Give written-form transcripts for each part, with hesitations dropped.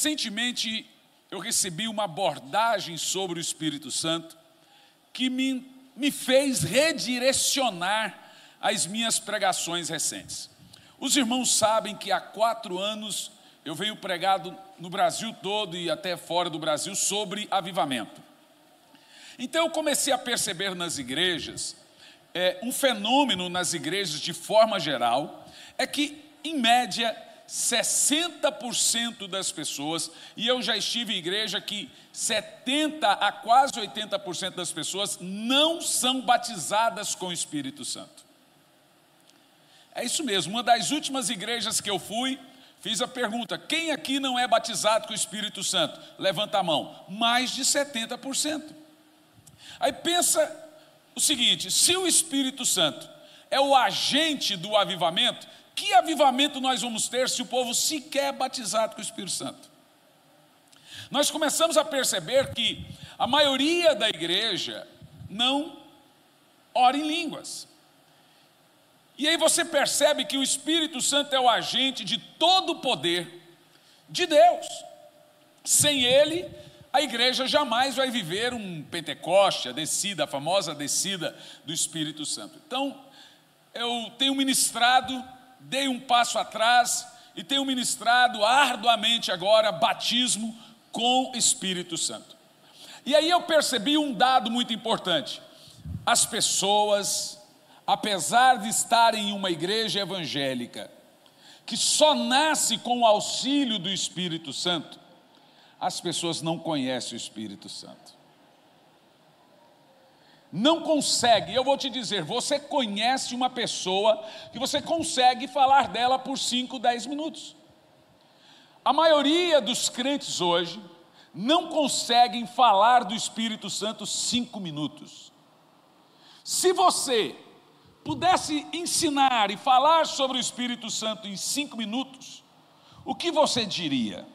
Recentemente, eu recebi uma abordagem sobre o Espírito Santo que me fez redirecionar as minhas pregações recentes. Os irmãos sabem que há 4 anos eu venho pregado no Brasil todo e até fora do Brasil sobre avivamento. Então eu comecei a perceber nas igrejas, um fenômeno nas igrejas de forma geral, é que, em média, 60% das pessoas, e eu já estive em igreja que 70% a quase 80% das pessoas não são batizadas com o Espírito Santo. É isso mesmo, uma das últimas igrejas que eu fui, fiz a pergunta: quem aqui não é batizado com o Espírito Santo? Levanta a mão. Mais de 70%. Aí pensa o seguinte: se o Espírito Santo é o agente do avivamento, que avivamento nós vamos ter se o povo sequer é batizado com o Espírito Santo? Nós começamos a perceber que a maioria da igreja não ora em línguas. E aí você percebe que o Espírito Santo é o agente de todo o poder de Deus. Sem ele, a igreja jamais vai viver um Pentecoste, a famosa descida do Espírito Santo. Então, eu tenho ministrado, dei um passo atrás e tenho ministrado arduamente agora batismo com Espírito Santo. E aí eu percebi um dado muito importante: as pessoas, apesar de estarem em uma igreja evangélica que só nasce com o auxílio do Espírito Santo, as pessoas não conhecem o Espírito Santo. Não consegue. Eu vou te dizer, você conhece uma pessoa que você consegue falar dela por 5, 10 minutos. A maioria dos crentes hoje não conseguem falar do Espírito Santo 5 minutos. Se você pudesse ensinar e falar sobre o Espírito Santo em 5 minutos, o que você diria?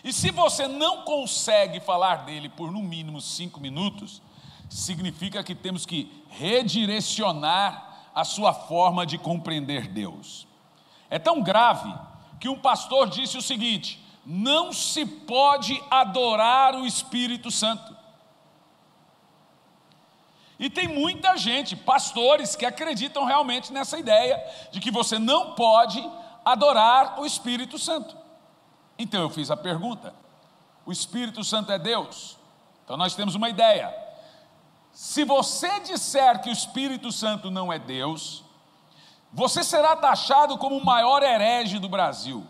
E se você não consegue falar dele por no mínimo 5 minutos, significa que temos que redirecionar a sua forma de compreender Deus. É tão grave que um pastor disse o seguinte: não se pode adorar o Espírito Santo. E tem muita gente, pastores, que acreditam realmente nessa ideia de que você não pode adorar o Espírito Santo. Então eu fiz a pergunta: o Espírito Santo é Deus? Então nós temos uma ideia. Se você disser que o Espírito Santo não é Deus, você será taxado como o maior herege do Brasil.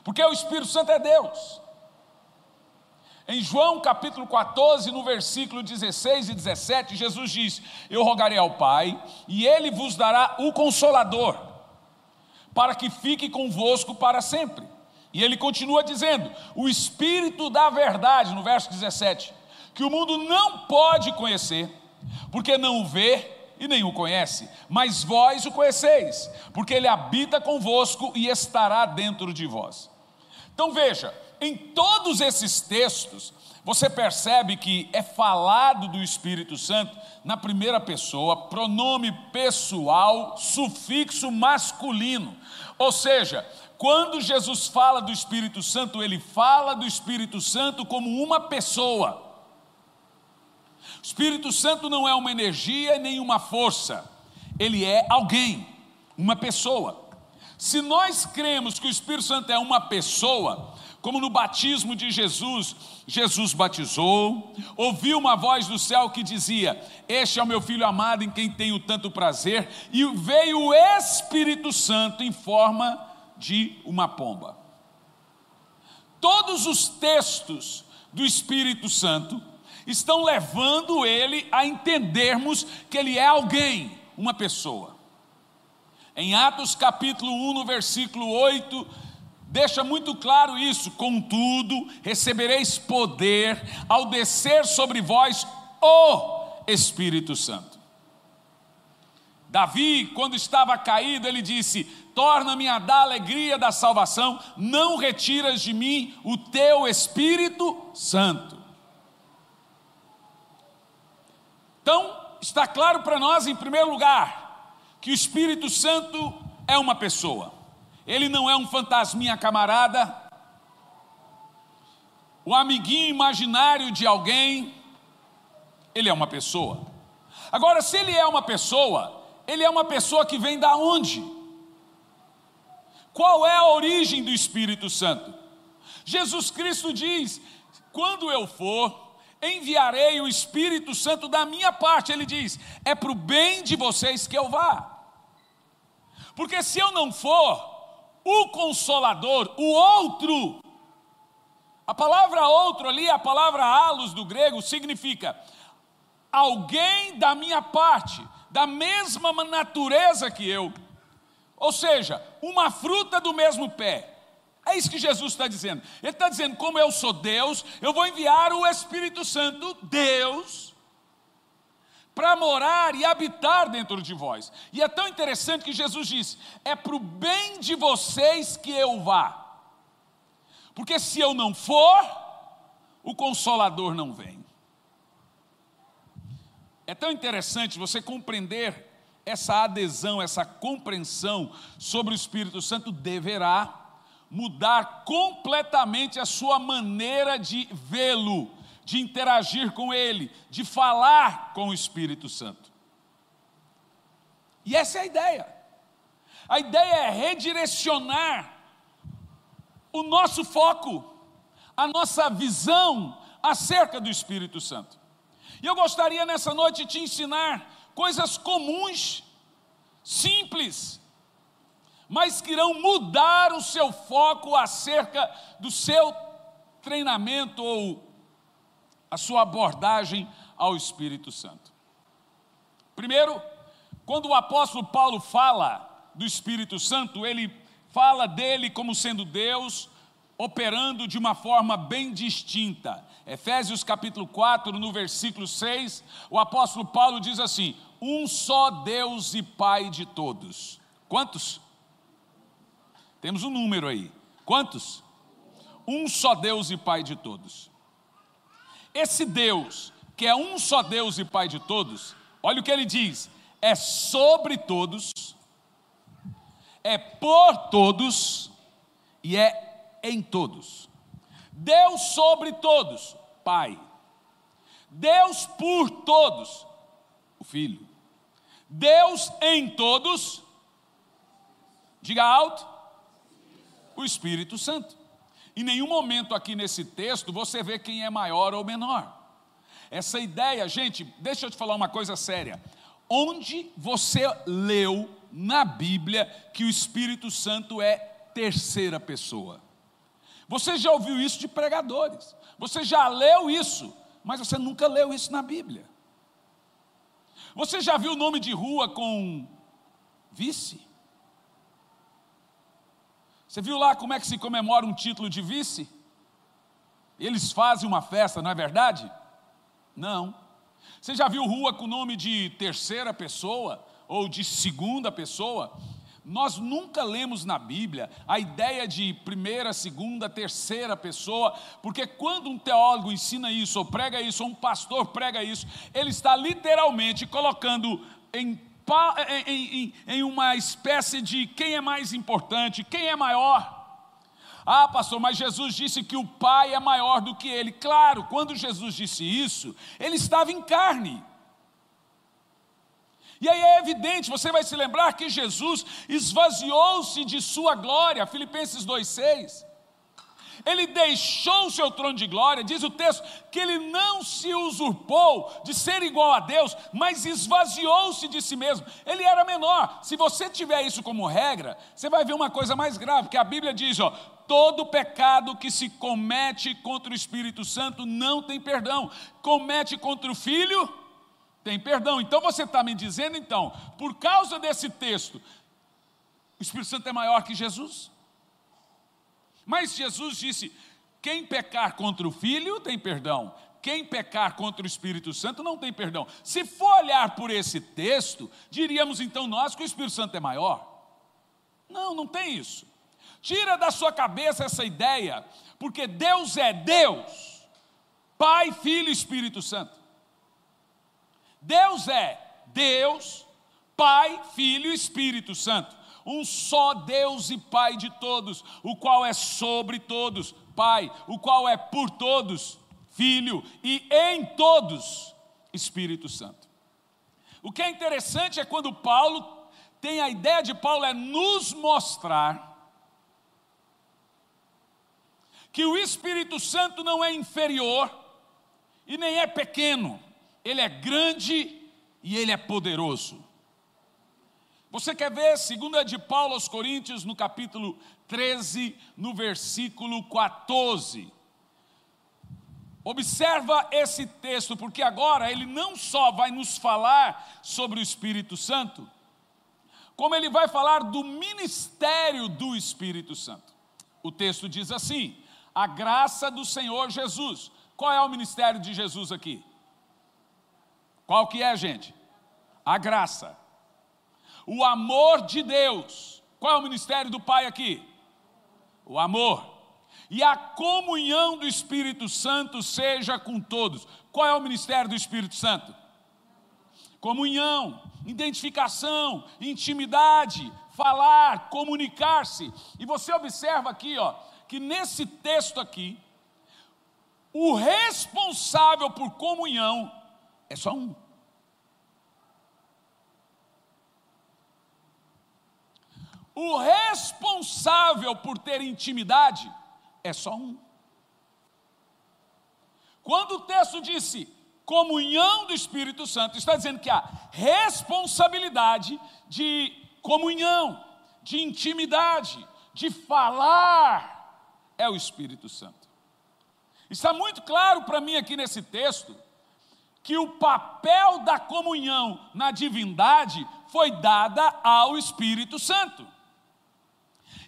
Porque o Espírito Santo é Deus. Em João capítulo 14, no versículo 16 e 17, Jesus diz: eu rogarei ao Pai, e Ele vos dará o Consolador, para que fique convosco para sempre. E Ele continua dizendo: o Espírito da verdade, no verso 17, que o mundo não pode conhecer, porque não o vê e nem o conhece, mas vós o conheceis, porque Ele habita convosco e estará dentro de vós. Então veja, em todos esses textos, você percebe que é falado do Espírito Santo na primeira pessoa, pronome pessoal, sufixo masculino. Ou seja, quando Jesus fala do Espírito Santo, Ele fala do Espírito Santo como uma pessoa. O Espírito Santo não é uma energia nem uma força, ele é alguém, uma pessoa. Se nós cremos que o Espírito Santo é uma pessoa, como no batismo de Jesus, Jesus batizou, ouviu uma voz do céu que dizia: este é o meu filho amado em quem tenho tanto prazer, e veio o Espírito Santo em forma de uma pomba. Todos os textos do Espírito Santo estão levando ele a entendermos que ele é alguém, uma pessoa. Em Atos capítulo 1, no versículo 8, deixa muito claro isso: contudo, recebereis poder ao descer sobre vós o Espírito Santo. Davi, quando estava caído, ele disse: torna-me a dar a alegria da salvação, não retiras de mim o teu Espírito Santo. Então, está claro para nós, em primeiro lugar, que o Espírito Santo é uma pessoa. Ele não é um fantasminha camarada, o amiguinho imaginário de alguém. Ele é uma pessoa. Agora, se ele é uma pessoa, ele é uma pessoa que vem da onde? Qual é a origem do Espírito Santo? Jesus Cristo diz: quando eu for, enviarei o Espírito Santo da minha parte. Ele diz: é para o bem de vocês que eu vá. Porque se eu não for, o Consolador, o outro, a palavra outro ali, a palavra halos do grego, significa alguém da minha parte, da mesma natureza que eu. Ou seja, uma fruta do mesmo pé. É isso que Jesus está dizendo. Ele está dizendo: como eu sou Deus, eu vou enviar o Espírito Santo, Deus, para morar e habitar dentro de vós. E é tão interessante que Jesus disse: é para o bem de vocês que eu vá. Porque se eu não for, o Consolador não vem. É tão interessante você compreender essa adesão, essa compreensão sobre o Espírito Santo deverá mudar completamente a sua maneira de vê-lo, de interagir com ele, de falar com o Espírito Santo. E essa é a ideia. A ideia é redirecionar o nosso foco, a nossa visão acerca do Espírito Santo. E eu gostaria nessa noite de te ensinar coisas comuns, simples, mas que irão mudar o seu foco acerca do seu treinamento ou a sua abordagem ao Espírito Santo. Primeiro, quando o apóstolo Paulo fala do Espírito Santo, ele fala dele como sendo Deus, operando de uma forma bem distinta. Efésios capítulo 4, no versículo 6, o apóstolo Paulo diz assim: um só Deus e Pai de todos. Quantos? Temos um número aí. Quantos? Um só Deus e Pai de todos. Esse Deus, que é um só Deus e Pai de todos, olha o que ele diz: é sobre todos, é por todos e é em todos. Deus sobre todos, Pai. Deus por todos, o Filho. Deus em todos, diga alto, o Espírito Santo. Em nenhum momento aqui nesse texto você vê quem é maior ou menor. Essa ideia, gente, deixa eu te falar uma coisa séria. Onde você leu na Bíblia que o Espírito Santo é terceira pessoa? Você já ouviu isso de pregadores, você já leu isso, mas você nunca leu isso na Bíblia. Você já viu o nome de rua com vice? Você viu lá como é que se comemora um título de vice? Eles fazem uma festa, não é verdade? Não. Você já viu rua com nome de terceira pessoa ou de segunda pessoa? Nós nunca lemos na Bíblia a ideia de primeira, segunda, terceira pessoa, porque quando um teólogo ensina isso, ou prega isso, ou um pastor prega isso, ele está literalmente colocando em uma espécie de quem é mais importante, quem é maior. Ah, pastor, mas Jesus disse que o Pai é maior do que ele. Claro, quando Jesus disse isso, ele estava em carne. E aí é evidente, você vai se lembrar que Jesus esvaziou-se de sua glória, Filipenses 2,6. Ele deixou o seu trono de glória, diz o texto, que ele não se usurpou de ser igual a Deus, mas esvaziou-se de si mesmo. Ele era menor. Se você tiver isso como regra, você vai ver uma coisa mais grave, que a Bíblia diz, todo pecado que se comete contra o Espírito Santo não tem perdão. Comete contra o Filho, tem perdão. Então você está me dizendo, então, por causa desse texto, o Espírito Santo é maior que Jesus? Mas Jesus disse, quem pecar contra o Filho tem perdão, quem pecar contra o Espírito Santo não tem perdão. Se for olhar por esse texto, diríamos então nós que o Espírito Santo é maior. Não, não tem isso. Tira da sua cabeça essa ideia, porque Deus é Deus, Pai, Filho e Espírito Santo. Deus é Deus, Pai, Filho e Espírito Santo. um só Deus e Pai de todos, o qual é sobre todos, Pai, o qual é por todos, Filho, e em todos, Espírito Santo. O que é interessante é quando Paulo tem a ideia de Paulo é nos mostrar que o Espírito Santo não é inferior e nem é pequeno, ele é grande e ele é poderoso. Você quer ver 2 de Paulo aos Coríntios, no capítulo 13, no versículo 14. Observa esse texto, porque agora ele não só vai nos falar sobre o Espírito Santo, como ele vai falar do ministério do Espírito Santo. O texto diz assim: a graça do Senhor Jesus. Qual é o ministério de Jesus aqui? Qual que é, gente? A graça. O amor de Deus. Qual é o ministério do Pai aqui? O amor. E a comunhão do Espírito Santo seja com todos. Qual é o ministério do Espírito Santo? Comunhão, identificação, intimidade, falar, comunicar-se. E você observa aqui, que nesse texto aqui, o responsável por comunhão é só um. O responsável por ter intimidade é só um. Quando o texto disse comunhão do Espírito Santo, está dizendo que a responsabilidade de comunhão, de intimidade, de falar, é o Espírito Santo. Está muito claro para mim aqui nesse texto, que o papel da comunhão na divindade foi dada ao Espírito Santo.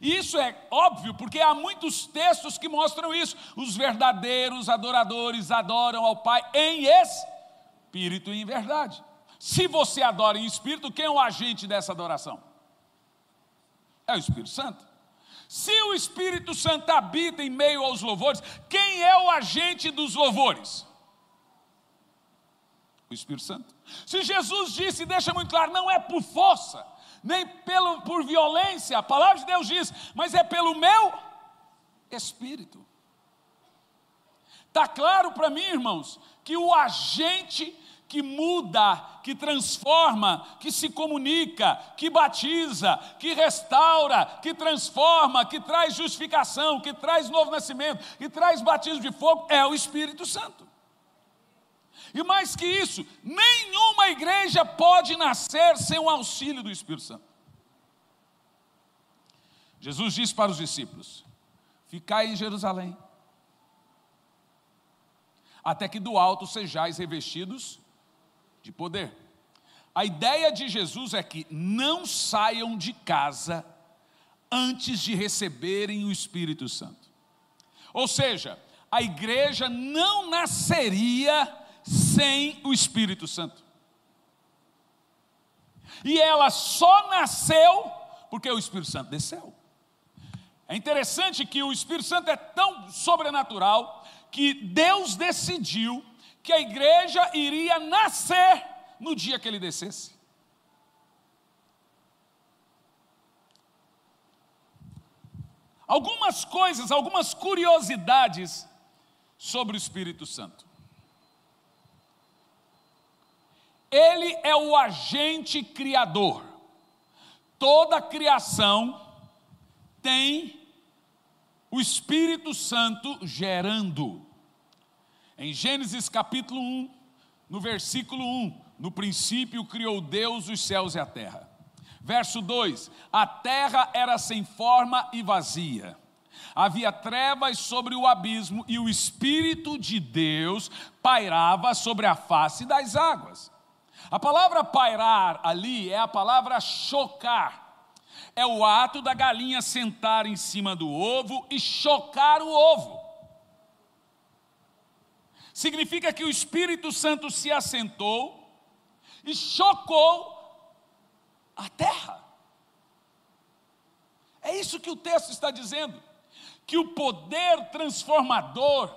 E isso é óbvio, porque há muitos textos que mostram isso. Os verdadeiros adoradores adoram ao Pai em espírito e em verdade. Se você adora em espírito, quem é o agente dessa adoração? É o Espírito Santo. Se o Espírito Santo habita em meio aos louvores, quem é o agente dos louvores? O Espírito Santo. Se Jesus disse, deixa muito claro, não é por força, nem por violência, a palavra de Deus diz, mas é pelo meu Espírito. Está claro para mim, irmãos, que o agente que muda, que transforma, que se comunica, que batiza, que restaura, que transforma, que traz justificação, que traz novo nascimento, que traz batismo de fogo, é o Espírito Santo. E mais que isso, nenhuma igreja pode nascer sem o auxílio do Espírito Santo. Jesus disse para os discípulos: ficai em Jerusalém, até que do alto sejais revestidos de poder. A ideia de Jesus é que não saiam de casa antes de receberem o Espírito Santo. Ou seja, a igreja não nasceria sem o Espírito Santo. E ela só nasceu porque o Espírito Santo desceu. É interessante que o Espírito Santo é tão sobrenatural que Deus decidiu que a igreja iria nascer no dia que ele descesse. Algumas coisas, algumas curiosidades sobre o Espírito Santo. Ele é o agente criador. Toda a criação tem o Espírito Santo gerando. Em Gênesis capítulo 1, no versículo 1, no princípio criou Deus os céus e a terra. Verso 2, a terra era sem forma e vazia. Havia trevas sobre o abismo e o Espírito de Deus pairava sobre a face das águas. A palavra pairar ali é a palavra chocar. É o ato da galinha sentar em cima do ovo e chocar o ovo. Significa que o Espírito Santo se assentou e chocou a terra. É isso que o texto está dizendo. Que o poder transformador,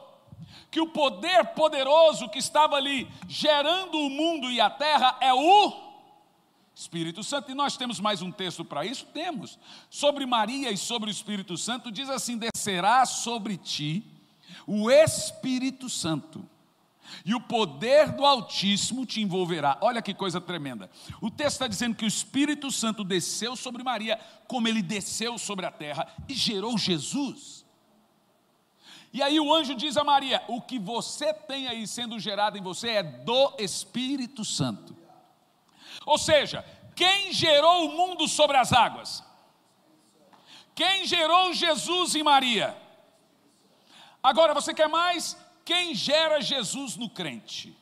que o poder poderoso que estava ali gerando o mundo e a terra é o Espírito Santo. E nós temos mais um texto para isso? Temos. Sobre Maria e sobre o Espírito Santo, diz assim: descerá sobre ti o Espírito Santo, e o poder do Altíssimo te envolverá. Olha que coisa tremenda. O texto está dizendo que o Espírito Santo desceu sobre Maria, como ele desceu sobre a terra e gerou Jesus. E aí o anjo diz a Maria: o que você tem aí sendo gerado em você é do Espírito Santo. Ou seja, quem gerou o mundo sobre as águas? Quem gerou Jesus em Maria? Agora, você quer mais? Quem gera Jesus no crente?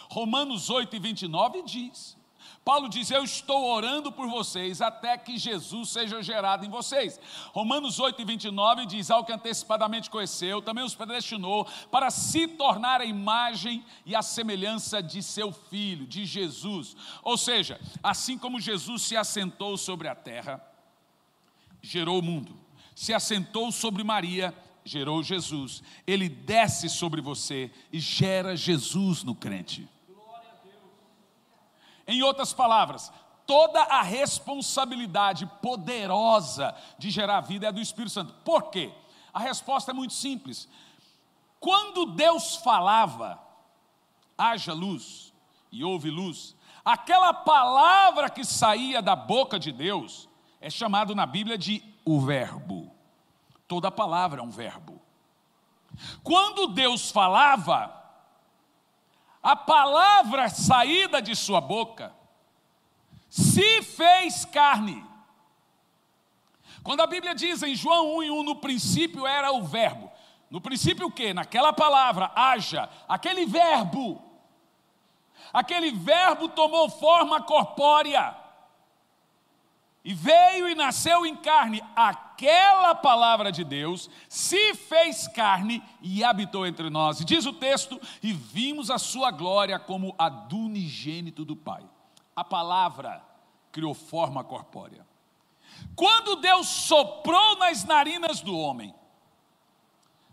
Romanos 8:29 diz, Paulo diz: eu estou orando por vocês até que Jesus seja gerado em vocês. Romanos 8:29 diz: ao que antecipadamente conheceu, também os predestinou para se tornar a imagem e a semelhança de seu Filho, de Jesus. Ou seja, assim como Jesus se assentou sobre a terra, gerou o mundo, se assentou sobre Maria, gerou Jesus, ele desce sobre você e gera Jesus no crente. Em outras palavras, toda a responsabilidade poderosa de gerar vida é do Espírito Santo. Por quê? A resposta é muito simples. Quando Deus falava, haja luz, e houve luz, aquela palavra que saía da boca de Deus é chamado na Bíblia de o verbo. Toda palavra é um verbo. Quando Deus falava, a palavra saída de sua boca se fez carne. Quando a Bíblia diz em João 1:1, no princípio era o verbo. No princípio o quê? Naquela palavra, haja, aquele verbo tomou forma corpórea. E veio e nasceu em carne. Aquela palavra de Deus se fez carne e habitou entre nós. E diz o texto: e vimos a sua glória como a do unigênito do Pai. A palavra criou forma corpórea. Quando Deus soprou nas narinas do homem,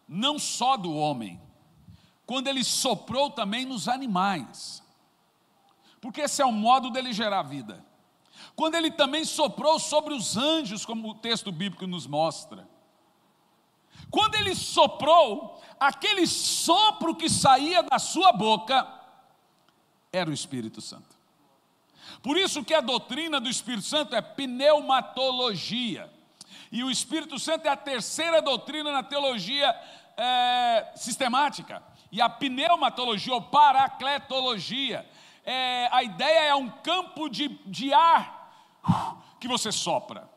não só do homem, quando ele soprou também nos animais, porque esse é o modo dele gerar vida. Quando ele também soprou sobre os anjos, como o texto bíblico nos mostra. Quando ele soprou, aquele sopro que saía da sua boca era o Espírito Santo. Por isso que a doutrina do Espírito Santo é pneumatologia. E o Espírito Santo é a terceira doutrina na teologia sistemática. E a pneumatologia ou paracletologia, a ideia é um campo de ar que você sopra.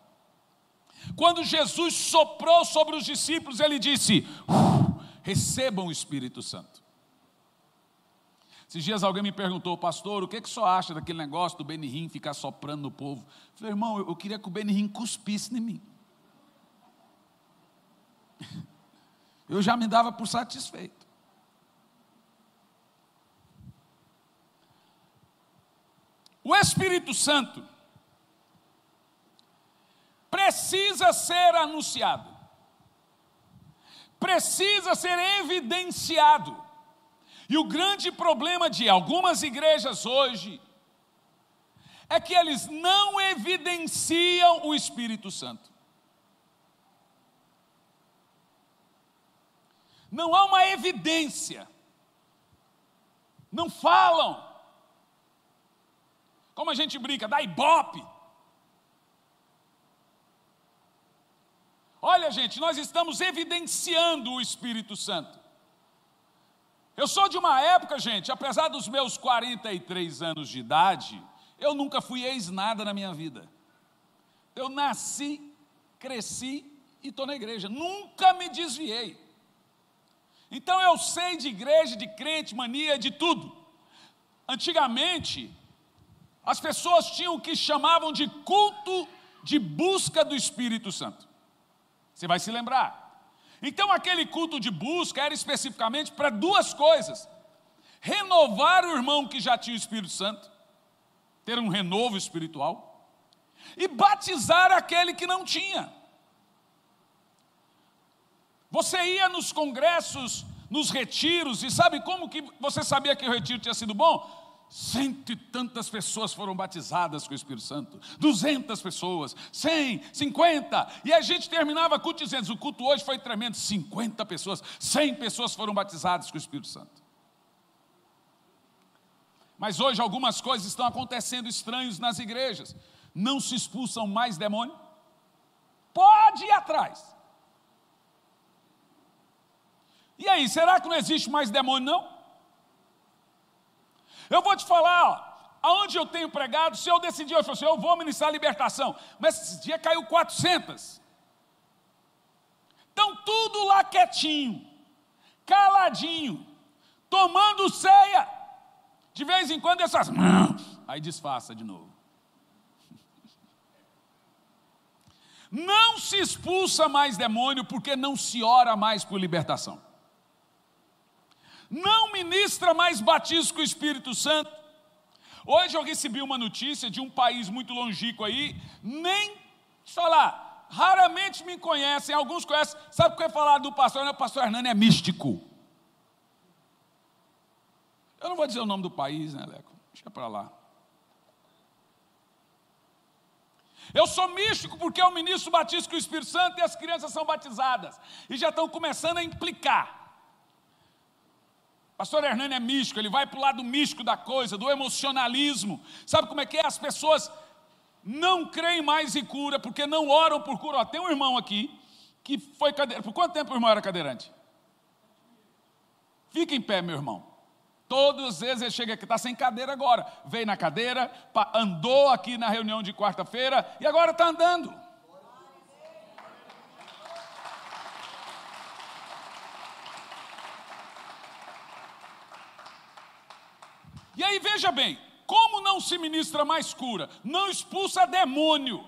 Quando Jesus soprou sobre os discípulos, ele disse: recebam o Espírito Santo. Esses dias alguém me perguntou: pastor, o que o senhor acha daquele negócio do Benihim ficar soprando no povo? Eu falei: irmão, eu queria que o Benihim cuspisse em mim. Eu já me dava por satisfeito. O Espírito Santo precisa ser anunciado, precisa ser evidenciado. E o grande problema de algumas igrejas hoje é que eles não evidenciam o Espírito Santo. Não há uma evidência, não falam. Como a gente brinca, dá ibope. Olha, gente, nós estamos evidenciando o Espírito Santo. Eu sou de uma época, gente, apesar dos meus 43 anos de idade, eu nunca fui ex-nada na minha vida. Eu nasci, cresci e estou na igreja. Nunca me desviei. Então eu sei de igreja, de crente, mania, de tudo. Antigamente, as pessoas tinham o que chamavam de culto de busca do Espírito Santo. Você vai se lembrar. Então aquele culto de busca era especificamente para duas coisas: renovar o irmão que já tinha o Espírito Santo, ter um renovo espiritual, e batizar aquele que não tinha. Você ia nos congressos, nos retiros, e sabe como que você sabia que o retiro tinha sido bom? Cento e tantas pessoas foram batizadas com o Espírito Santo, 200 pessoas, 100, 50, e a gente terminava o culto dizendo, o culto hoje foi tremendo, 50 pessoas, 100 pessoas foram batizadas com o Espírito Santo. Mas hoje algumas coisas estão acontecendo estranhas nas igrejas. Não se expulsam mais demônio? Pode ir atrás. E aí, será que não existe mais demônio não? Eu vou te falar, ó, aonde eu tenho pregado, se eu decidir hoje, eu vou ministrar libertação, mas esse dia caiu 400. Então tudo lá quietinho, caladinho, tomando ceia, de vez em quando essas, aí disfarça de novo. Não se expulsa mais demônio, porque não se ora mais por libertação. Não ministra mais batismo com o Espírito Santo. Hoje eu recebi uma notícia de um país muito longínquo aí, nem, deixa eu falar, raramente me conhecem, alguns conhecem, sabe o que eu ia falar do pastor? O pastor Hernani é místico. Eu não vou dizer o nome do país, né, Leco? Deixa para lá. Eu sou místico porque eu ministro batismo com o Espírito Santo e as crianças são batizadas. E já estão começando a implicar. Pastor Hernani é místico, ele vai para o lado místico da coisa, do emocionalismo. Sabe como é que é? As pessoas não creem mais em cura, porque não oram por cura. Ó, tem um irmão aqui, que foi cadeirante. Por quanto tempo o irmão era cadeirante? Fica em pé, meu irmão. Todas as vezes ele chega aqui, está sem cadeira agora. Veio na cadeira, andou aqui na reunião de quarta-feira, e agora está andando. E aí veja bem, como não se ministra mais cura, não expulsa demônio,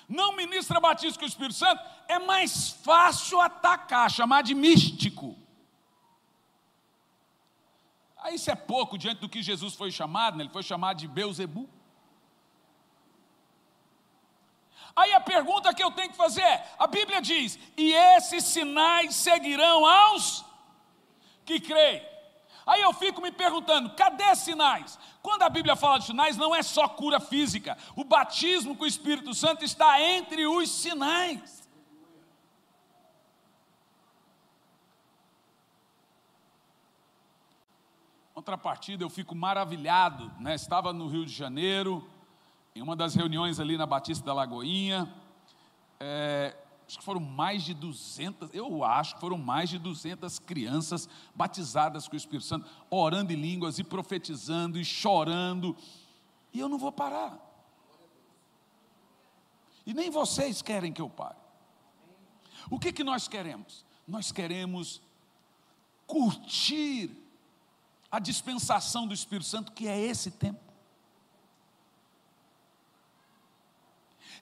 não ministra batismo com o Espírito Santo, é mais fácil atacar, chamar de místico. Aí isso é pouco diante do que Jesus foi chamado, né? Ele foi chamado de Beelzebu. Aí a pergunta que eu tenho que fazer é, a Bíblia diz, e esses sinais seguirão aos que creem. Aí eu fico me perguntando, cadê sinais? Quando a Bíblia fala de sinais, não é só cura física. O batismo com o Espírito Santo está entre os sinais. Contrapartida, eu fico maravilhado, né? Estava no Rio de Janeiro, em uma das reuniões ali na Batista da Lagoinha, acho que foram mais de 200, eu acho que foram mais de 200 crianças batizadas com o Espírito Santo, orando em línguas e profetizando e chorando, e eu não vou parar. E nem vocês querem que eu pare. O que nós queremos? Nós queremos curtir a dispensação do Espírito Santo, que é esse tempo.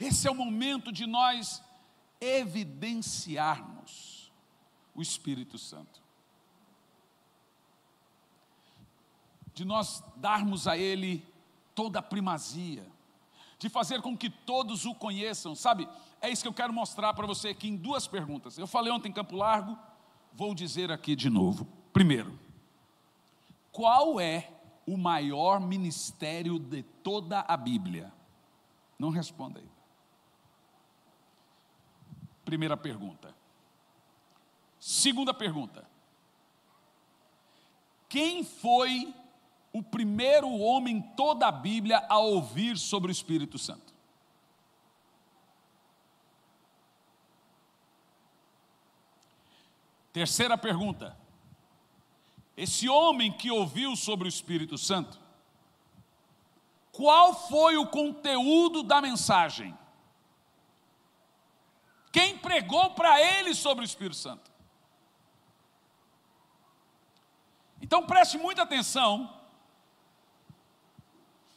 Esse é o momento de nós evidenciarmos o Espírito Santo, de nós darmos a Ele toda a primazia, de fazer com que todos o conheçam, sabe? É isso que eu quero mostrar para você aqui em duas perguntas. Eu falei ontem em Campo Largo, vou dizer aqui de novo. Primeiro, qual é o maior ministério de toda a Bíblia? Não responda aí. Primeira pergunta. Segunda pergunta. Quem foi o primeiro homem em toda a Bíblia a ouvir sobre o Espírito Santo? Terceira pergunta. Esse homem que ouviu sobre o Espírito Santo, qual foi o conteúdo da mensagem? Quem pregou para ele sobre o Espírito Santo? Então preste muita atenção.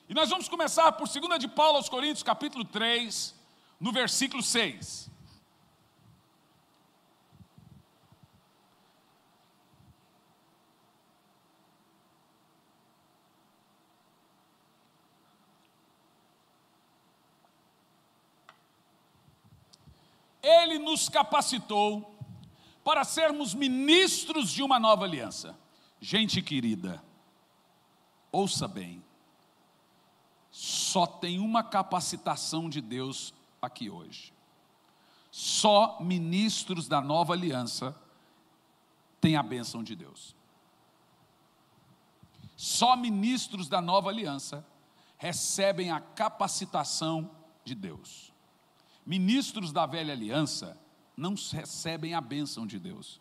E nós vamos começar por 2 de Paulo aos Coríntios, capítulo 3, no versículo 6. Ele nos capacitou para sermos ministros de uma nova aliança. Gente querida, ouça bem, só tem uma capacitação de Deus aqui hoje. Só ministros da nova aliança têm a bênção de Deus. Só ministros da nova aliança recebem a capacitação de Deus. Ministros da velha aliança não recebem a bênção de Deus.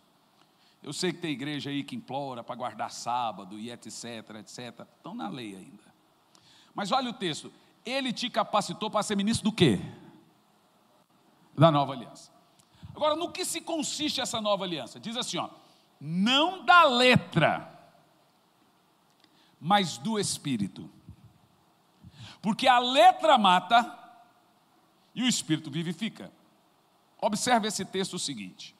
Eu sei que tem igreja aí que implora para guardar sábado e etc, etc. Estão na lei ainda. Mas olha o texto. Ele te capacitou para ser ministro do quê? Da nova aliança. Agora, no que se consiste essa nova aliança? Diz assim, ó, não da letra, mas do Espírito. Porque a letra mata e o Espírito vivifica. Observe esse texto o seguinte.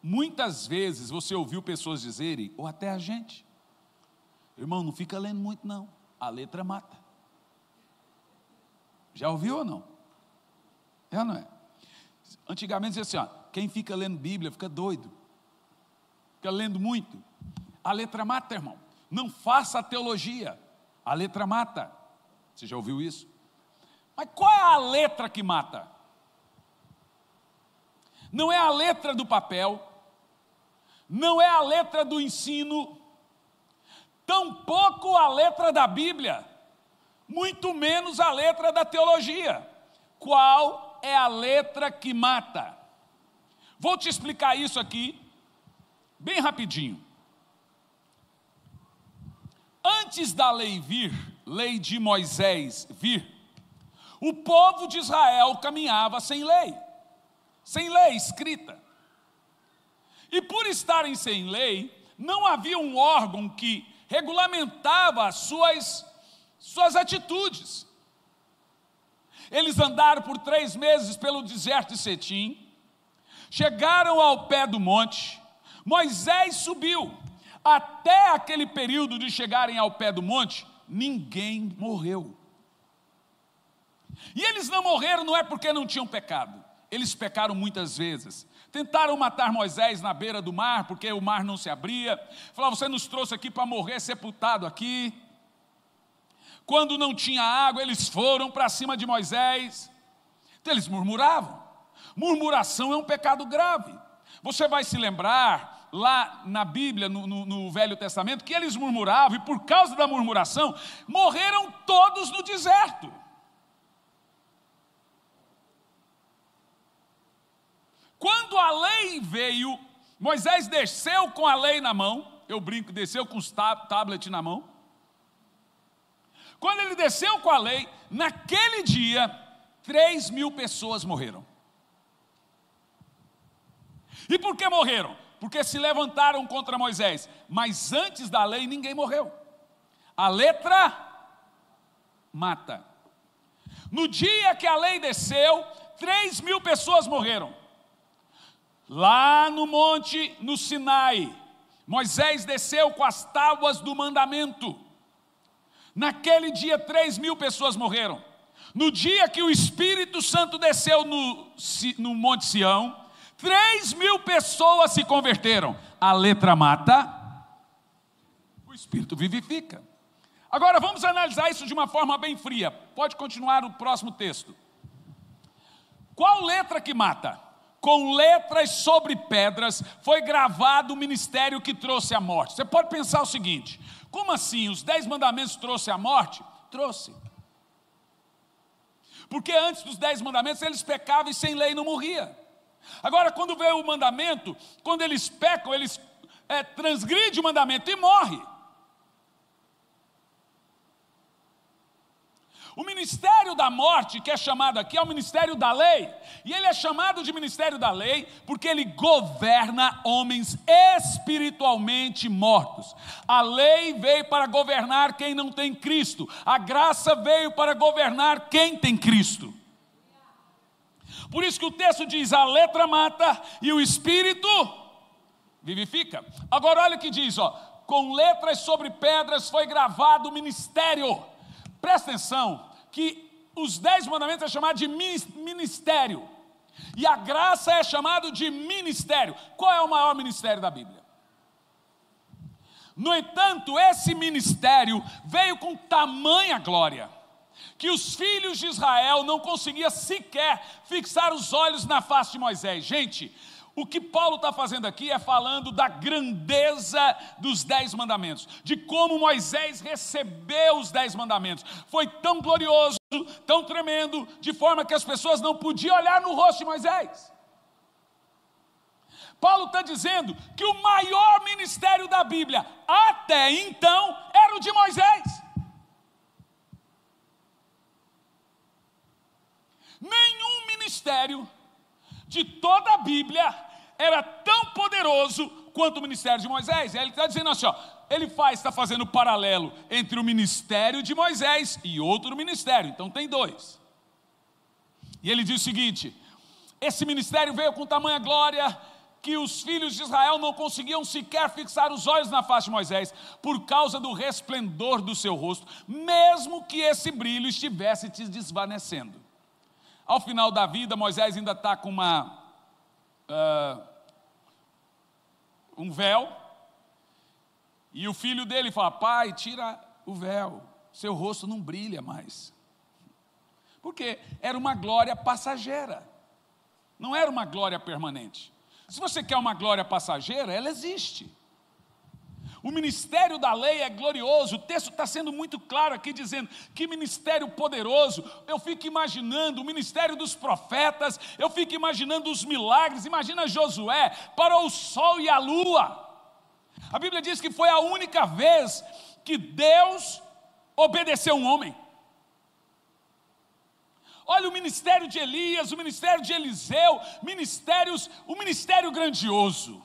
Muitas vezes você ouviu pessoas dizerem, ou até a gente, irmão, não fica lendo muito não, a letra mata. Já ouviu ou não? É ou não é? Antigamente dizia assim, ó, quem fica lendo Bíblia fica doido, fica lendo muito. A letra mata, irmão. Não faça a teologia, a letra mata. Você já ouviu isso? Mas qual é a letra que mata? Não é a letra do papel, não é a letra do ensino, tampouco a letra da Bíblia, muito menos a letra da teologia. Qual é a letra que mata? Vou te explicar isso aqui, bem rapidinho. Antes da lei vir, lei de Moisés vir, o povo de Israel caminhava sem lei escrita. E por estarem sem lei, não havia um órgão que regulamentava as suas atitudes. Eles andaram por 3 meses pelo deserto de Setim, chegaram ao pé do monte, Moisés subiu. Até aquele período de chegarem ao pé do monte, ninguém morreu. E eles não morreram não é porque não tinham pecado, eles pecaram muitas vezes. Tentaram matar Moisés na beira do mar, porque o mar não se abria. Falaram, você nos trouxe aqui para morrer sepultado aqui. Quando não tinha água, eles foram para cima de Moisés. Então eles murmuravam. Murmuração é um pecado grave. Você vai se lembrar, lá na Bíblia, no Velho Testamento, que eles murmuravam, e por causa da murmuração, morreram todos no deserto. Quando a lei veio, Moisés desceu com a lei na mão, eu brinco, desceu com os tablets na mão. Quando ele desceu com a lei, naquele dia, 3.000 pessoas morreram. E por que morreram? Porque se levantaram contra Moisés. Mas antes da lei, ninguém morreu. A letra mata. No dia que a lei desceu, 3.000 pessoas morreram. Lá no monte, no Sinai, Moisés desceu com as tábuas do mandamento. Naquele dia 3.000 pessoas morreram. No dia que o Espírito Santo desceu no Monte Sião, 3.000 pessoas se converteram. A letra mata, o Espírito vivifica. Agora vamos analisar isso de uma forma bem fria. Pode continuar o próximo texto. Qual letra que mata? Com letras sobre pedras foi gravado o ministério que trouxe a morte. Você pode pensar o seguinte, como assim, os 10 mandamentos trouxe a morte? Trouxe. Porque antes dos 10 mandamentos eles pecavam e sem lei não morria. Agora quando veio o mandamento, quando eles pecam, eles transgridem o mandamento e morrem. O ministério da morte, que é chamado aqui, é o ministério da lei. E ele é chamado de ministério da lei porque ele governa homens espiritualmente mortos. A lei veio para governar quem não tem Cristo. A graça veio para governar quem tem Cristo. Por isso que o texto diz, a letra mata e o Espírito vivifica. Agora olha o que diz, ó, com letras sobre pedras foi gravado o ministério. Presta atenção, que os 10 mandamentos é chamado de ministério, e a graça é chamado de ministério. Qual é o maior ministério da Bíblia? No entanto, esse ministério veio com tamanha glória, que os filhos de Israel não conseguiam sequer fixar os olhos na face de Moisés. Gente, o que Paulo está fazendo aqui é falando da grandeza dos 10 mandamentos, de como Moisés recebeu os 10 mandamentos. Foi tão glorioso, tão tremendo, de forma que as pessoas não podiam olhar no rosto de Moisés. Paulo está dizendo que o maior ministério da Bíblia até então era o de Moisés. Nenhum ministério de toda a Bíblia era tão poderoso quanto o ministério de Moisés. E aí ele está dizendo assim, ó, está fazendo paralelo entre o ministério de Moisés e outro ministério. Então tem 2. E ele diz o seguinte: esse ministério veio com tamanha glória que os filhos de Israel não conseguiam sequer fixar os olhos na face de Moisés, por causa do resplendor do seu rosto, mesmo que esse brilho estivesse te desvanecendo. Ao final da vida, Moisés ainda está com um véu, e o filho dele fala: pai, tira o véu, seu rosto não brilha mais. Porque era uma glória passageira, não era uma glória permanente. Se você quer uma glória passageira, ela existe. O ministério da lei é glorioso. O texto está sendo muito claro aqui, dizendo que ministério poderoso. Eu fico imaginando o ministério dos profetas, eu fico imaginando os milagres. Imagina Josué, parou o sol e a lua. A Bíblia diz que foi a única vez que Deus obedeceu um homem. Olha o ministério de Elias, o ministério de Eliseu, o ministério grandioso.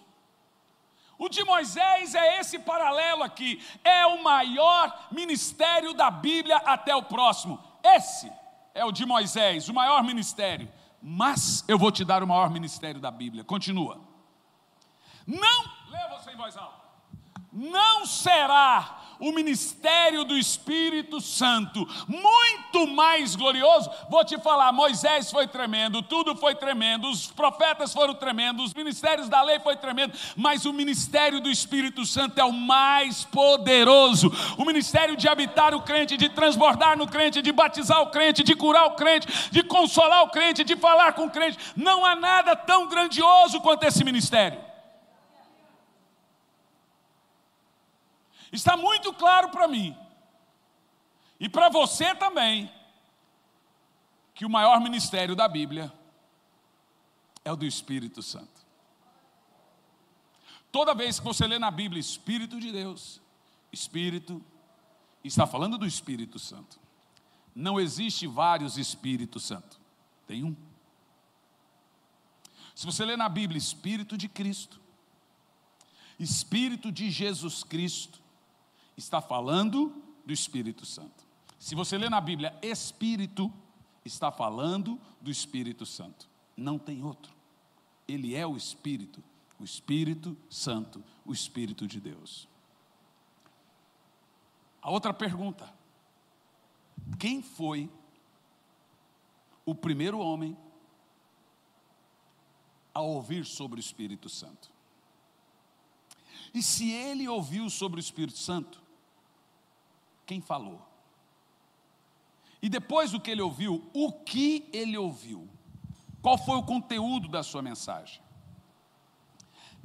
O de Moisés é esse paralelo aqui, é o maior ministério da Bíblia até o próximo. Esse é o de Moisés, o maior ministério. Mas eu vou te dar o maior ministério da Bíblia. Continua. Não, lê você em voz alta. Não será o ministério do Espírito Santo muito mais glorioso? Vou te falar, Moisés foi tremendo, tudo foi tremendo, os profetas foram tremendos, os ministérios da lei foi tremendo, mas o ministério do Espírito Santo é o mais poderoso. O ministério de habitar o crente, de transbordar no crente, de batizar o crente, de curar o crente, de consolar o crente, de falar com o crente. Não há nada tão grandioso quanto esse ministério. Está muito claro para mim, e para você também, que o maior ministério da Bíblia é o do Espírito Santo. Toda vez que você lê na Bíblia Espírito de Deus, Espírito, está falando do Espírito Santo. Não existe vários Espíritos Santos, tem um. Se você lê na Bíblia Espírito de Cristo, Espírito de Jesus Cristo, está falando do Espírito Santo. Se você lê na Bíblia Espírito, está falando do Espírito Santo. Não tem outro. Ele é o Espírito Santo, o Espírito de Deus. A outra pergunta: quem foi o primeiro homem a ouvir sobre o Espírito Santo? E se ele ouviu sobre o Espírito Santo, quem falou? E depois do que ele ouviu, o que ele ouviu? Qual foi o conteúdo da sua mensagem?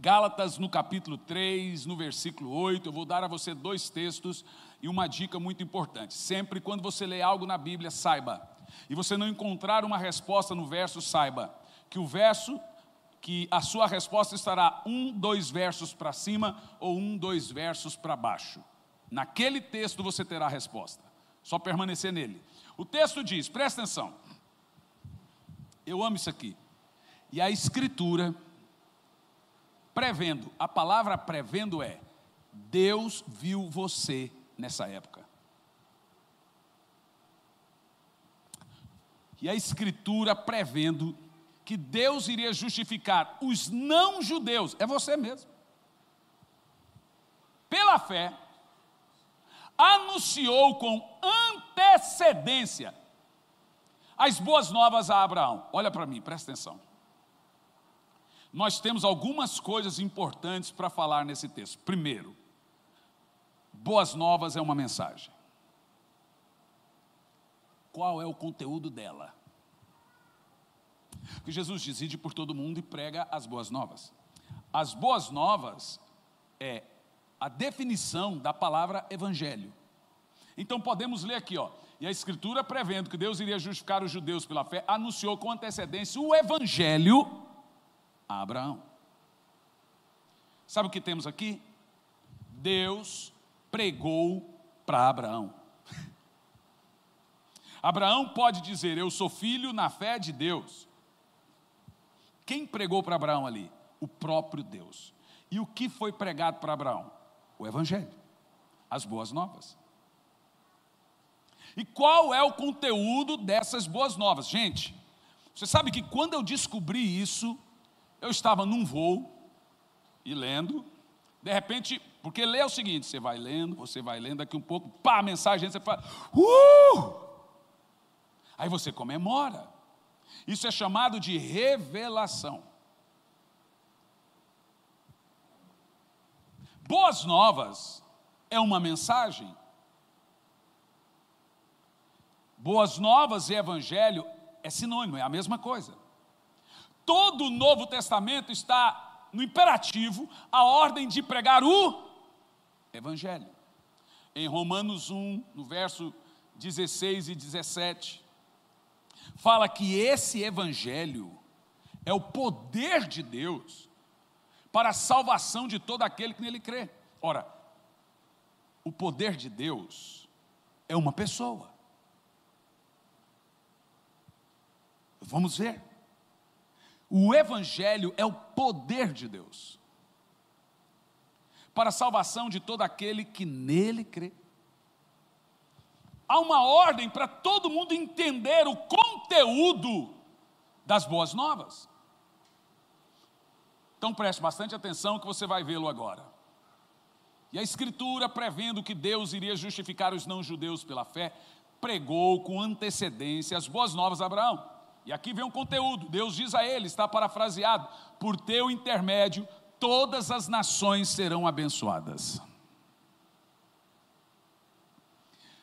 Gálatas, no capítulo 3, no versículo 8, eu vou dar a você 2 textos e uma dica muito importante. Sempre quando você lê algo na Bíblia, saiba, e você não encontrar uma resposta no verso, saiba que a sua resposta estará 1, 2 versos para cima ou 1, 2 versos para baixo. Naquele texto você terá a resposta, só permanecer nele. O texto diz, presta atenção, eu amo isso aqui, e a Escritura, prevendo, a palavra prevendo é, Deus viu você nessa época. E a Escritura prevendo que Deus iria justificar os não-judeus, é você mesmo, pela fé, anunciou com antecedência as boas novas a Abraão. Olha para mim, presta atenção. Nós temos algumas coisas importantes para falar nesse texto. Primeiro, boas novas é uma mensagem. qual é o conteúdo dela. Porque Jesus diz: ide por todo mundo e prega as boas novas. As boas novas é a definição da palavra evangelho. Então podemos ler aqui, e a Escritura, prevendo que Deus iria justificar os judeus pela fé, anunciou com antecedência o evangelho a Abraão. Sabe o que temos aqui? Deus pregou para Abraão. Abraão pode dizer: eu sou filho na fé de Deus. Quem pregou para Abraão ali? O próprio Deus. E o que foi pregado para Abraão? O evangelho, as boas novas. E qual é o conteúdo dessas boas novas? Gente, você sabe que quando eu descobri isso, eu estava num voo e lendo, de repente, porque ler é o seguinte: você vai lendo, daqui um pouco, pá, a mensagem, você fala, aí você comemora. Isso é chamado de revelação. Boas novas é uma mensagem. Boas novas e evangelho é sinônimo, é a mesma coisa. Todo o Novo Testamento está no imperativo, a ordem de pregar o evangelho. Em Romanos 1, no verso 16 e 17, fala que esse evangelho é o poder de Deus para a salvação de todo aquele que nele crê. Ora, o poder de Deus é uma pessoa. Vamos ver. O evangelho é o poder de Deus para a salvação de todo aquele que nele crê. Há uma ordem para todo mundo entender o conteúdo das boas novas. Então preste bastante atenção que você vai vê-lo agora. E a Escritura, prevendo que Deus iria justificar os não-judeus pela fé, pregou com antecedência as boas novas a Abraão. E aqui vem um conteúdo. Deus diz a ele, está parafraseado: por teu intermédio todas as nações serão abençoadas.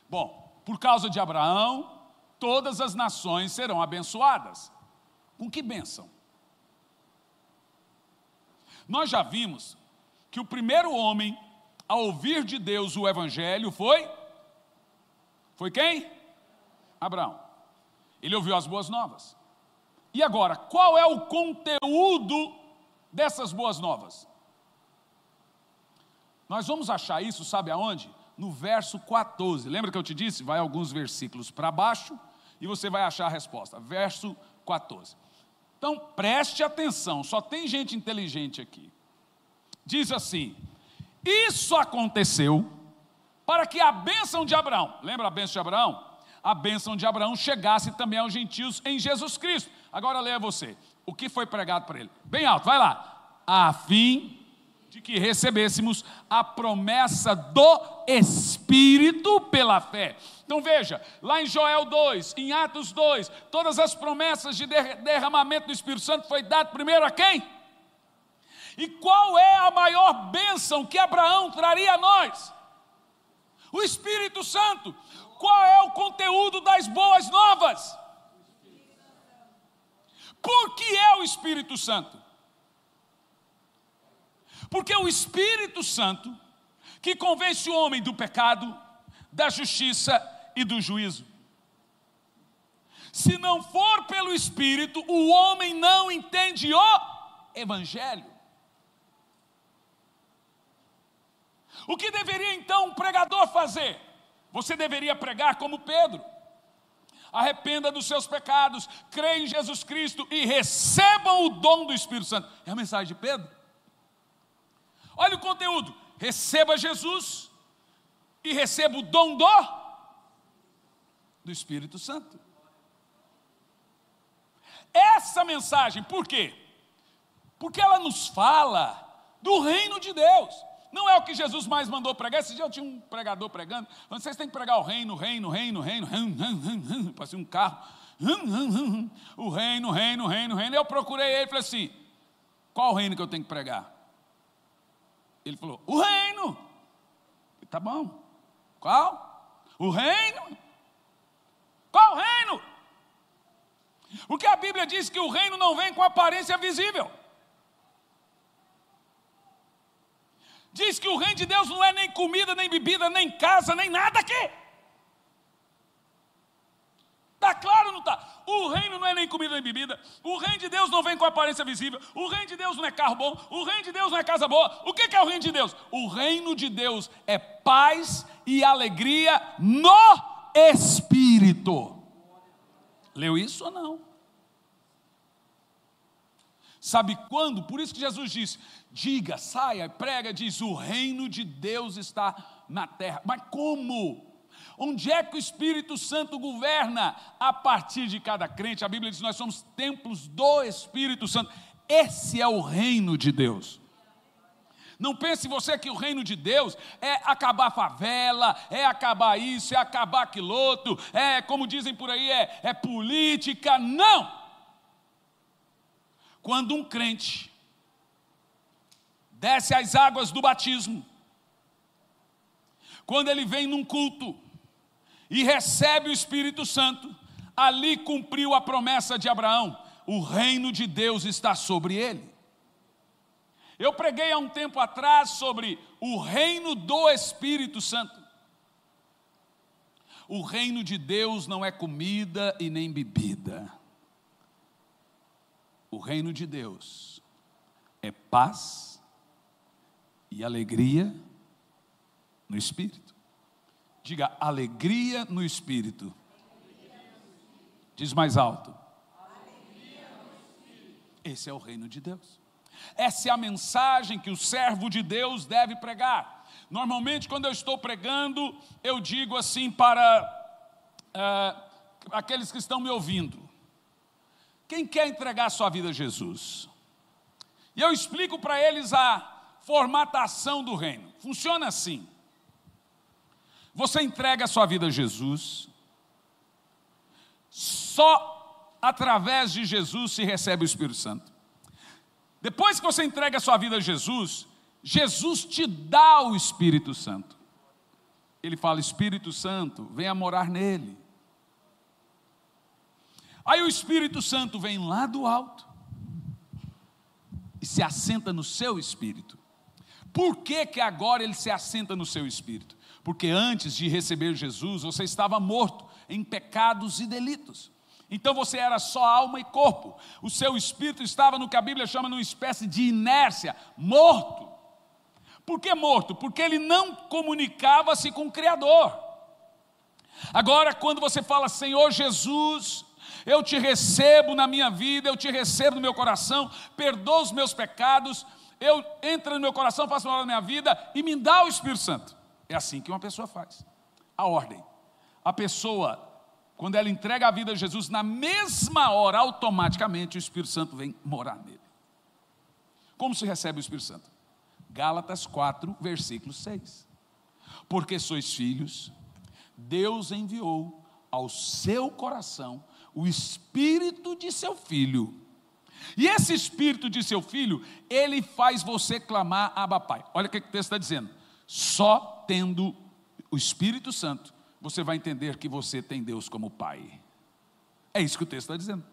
Bom, por causa de Abraão, todas as nações serão abençoadas. Com que bênção? Nós já vimos que o primeiro homem a ouvir de Deus o evangelho foi quem? Abraão. Ele ouviu as boas novas. E agora, qual é o conteúdo dessas boas novas? Nós vamos achar isso, sabe aonde? No verso 14. Lembra que eu te disse? Vai alguns versículos para baixo e você vai achar a resposta. Verso 14. Então, preste atenção, só tem gente inteligente aqui. Diz assim: isso aconteceu para que a bênção de Abraão, lembra a bênção de Abraão? A bênção de Abraão chegasse também aos gentios em Jesus Cristo. Agora leia você, o que foi pregado para ele? Bem alto, vai lá. A fim de que recebêssemos a promessa do Espírito pela fé. Então veja, lá em Joel 2, em Atos 2, todas as promessas de derramamento do Espírito Santo foi dado primeiro a quem? E qual é a maior bênção que Abraão traria a nós? O Espírito Santo. Qual é o conteúdo das boas novas? Por que é o Espírito Santo? Porque o Espírito Santo que convence o homem do pecado, da justiça e do juízo. Se não for pelo Espírito, o homem não entende o Evangelho. O que deveria então um pregador fazer? Você deveria pregar como Pedro: arrependa dos seus pecados, creia em Jesus Cristo e recebam o dom do Espírito Santo. É a mensagem de Pedro. Olha o conteúdo: receba Jesus e receba o dom do Espírito Santo. Essa mensagem, por quê? Porque ela nos fala do reino de Deus. Não é o que Jesus mais mandou pregar. Esse dia eu tinha um pregador pregando: vocês têm que pregar o reino, parecia um carro, o reino. Eu procurei ele e falei assim: qual o reino que eu tenho que pregar? Ele falou: o reino. Tá bom. Qual? O reino. Qual reino? Porque a Bíblia diz que o reino não vem com aparência visível. Diz que o reino de Deus não é nem comida, nem bebida, nem casa, nem nada aqui. Está claro ou não está? O reino não é nem comida nem bebida. O reino de Deus não vem com aparência visível. O reino de Deus não é carro bom. O reino de Deus não é casa boa. O que é o reino de Deus? O reino de Deus é paz e alegria no Espírito. Leu isso ou não? Sabe quando? Por isso que Jesus disse, diga, saia, prega, diz, o reino de Deus está na terra. Mas como? Onde é que o Espírito Santo governa? A partir de cada crente. A Bíblia diz que nós somos templos do Espírito Santo. Esse é o reino de Deus. Não pense você que o reino de Deus é acabar a favela, é acabar isso, é acabar aquilo outro, é, como dizem por aí, é política. Não! Quando um crente desce as águas do batismo, quando ele vem num culto e recebe o Espírito Santo, ali cumpriu a promessa de Abraão, o reino de Deus está sobre ele. Eu preguei há um tempo atrás sobre o reino do Espírito Santo. O reino de Deus não é comida e nem bebida. O reino de Deus é paz e alegria no Espírito. Diga, alegria no Espírito. Diz mais alto. Esse é o reino de Deus. Essa é a mensagem que o servo de Deus deve pregar. Normalmente, quando eu estou pregando, eu digo assim para aqueles que estão me ouvindo: quem quer entregar sua vida a Jesus? E eu explico para eles a formatação do reino. Funciona assim. Você entrega a sua vida a Jesus, só através de Jesus se recebe o Espírito Santo. Depois que você entrega a sua vida a Jesus, Jesus te dá o Espírito Santo. Ele fala, Espírito Santo, venha morar nele. Aí o Espírito Santo vem lá do alto e se assenta no seu espírito. Por que que agora ele se assenta no seu espírito? Porque antes de receber Jesus, você estava morto em pecados e delitos. Então você era só alma e corpo. O seu espírito estava no que a Bíblia chama de uma espécie de inércia, morto. Por que morto? Porque ele não comunicava-se com o Criador. Agora, quando você fala, Senhor Jesus, eu te recebo na minha vida, eu te recebo no meu coração, perdoa os meus pecados, eu entro no meu coração, faço uma obra na minha vida e me dá o Espírito Santo. É assim que uma pessoa faz. A ordem. A pessoa, quando ela entrega a vida a Jesus, na mesma hora, automaticamente o Espírito Santo vem morar nele. Como se recebe o Espírito Santo? Gálatas 4, versículo 6. Porque sois filhos, Deus enviou ao seu coração o Espírito de seu Filho. E esse Espírito de seu Filho, ele faz você clamar Abba Pai. Olha o que o texto está dizendo. Só tendo o Espírito Santo, você vai entender que você tem Deus como Pai. É isso que o texto está dizendo.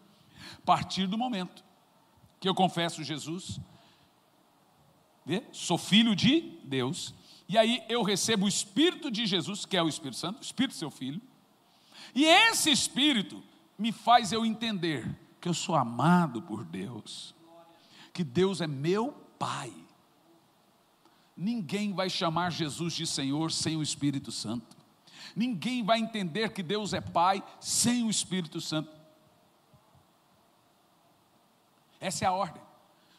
A partir do momento que eu confesso Jesus, sou filho de Deus, e aí eu recebo o Espírito de Jesus, que é o Espírito Santo, o Espírito do seu Filho, e esse Espírito me faz eu entender que eu sou amado por Deus, que Deus é meu Pai. Ninguém vai chamar Jesus de Senhor sem o Espírito Santo. Ninguém vai entender que Deus é Pai sem o Espírito Santo. Essa é a ordem.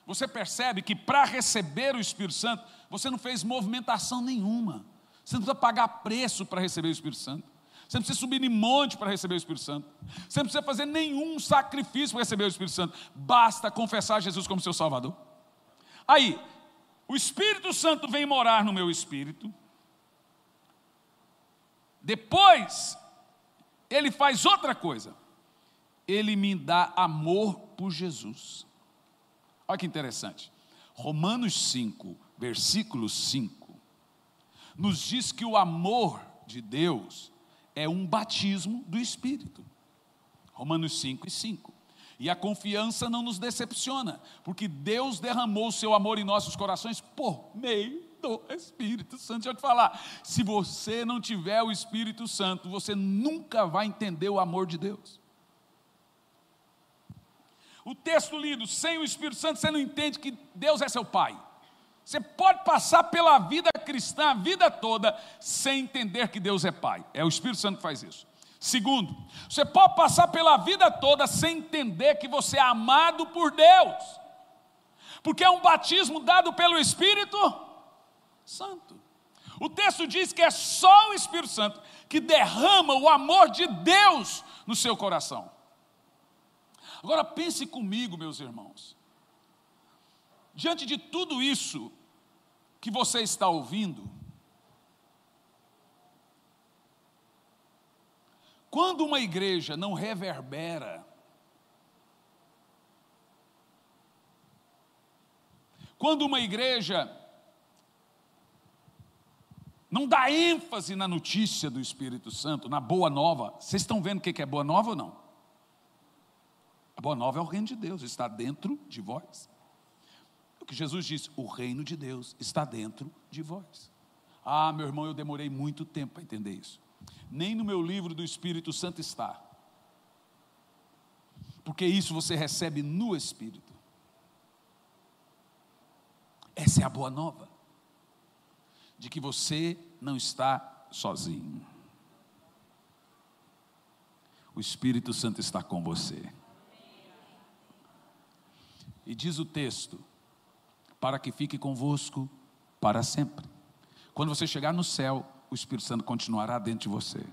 Você percebe que para receber o Espírito Santo, você não fez movimentação nenhuma. Você não precisa pagar preço para receber o Espírito Santo. Você não precisa subir em monte para receber o Espírito Santo. Você não precisa fazer nenhum sacrifício para receber o Espírito Santo. Basta confessar Jesus como seu Salvador. Aí, o Espírito Santo vem morar no meu espírito. Depois, ele faz outra coisa. Ele me dá amor por Jesus. Olha que interessante. Romanos 5, versículo 5, nos diz que o amor de Deus é um batismo do Espírito. Romanos 5 e 5. E a confiança não nos decepciona, porque Deus derramou o seu amor em nossos corações por meio do Espírito Santo. Deixa eu te falar, se você não tiver o Espírito Santo, você nunca vai entender o amor de Deus. O texto lido, sem o Espírito Santo, você não entende que Deus é seu Pai. Você pode passar pela vida cristã, a vida toda, sem entender que Deus é Pai. É o Espírito Santo que faz isso. Segundo, você pode passar pela vida toda sem entender que você é amado por Deus, porque é um batismo dado pelo Espírito Santo. O texto diz que é só o Espírito Santo que derrama o amor de Deus no seu coração. Agora pense comigo, meus irmãos, diante de tudo isso que você está ouvindo, quando uma igreja não reverbera, quando uma igreja não dá ênfase na notícia do Espírito Santo, na boa nova, vocês estão vendo o que é boa nova ou não? A boa nova é o reino de Deus, está dentro de vós. O que Jesus disse, o reino de Deus está dentro de vós. Ah, meu irmão, eu demorei muito tempo para entender isso. Nem no meu livro do Espírito Santo está, porque isso você recebe no Espírito. Essa é a boa nova, de que você não está sozinho. O Espírito Santo está com você. E diz o texto, para que fique convosco para sempre. Quando você chegar no céu, o Espírito Santo continuará dentro de você.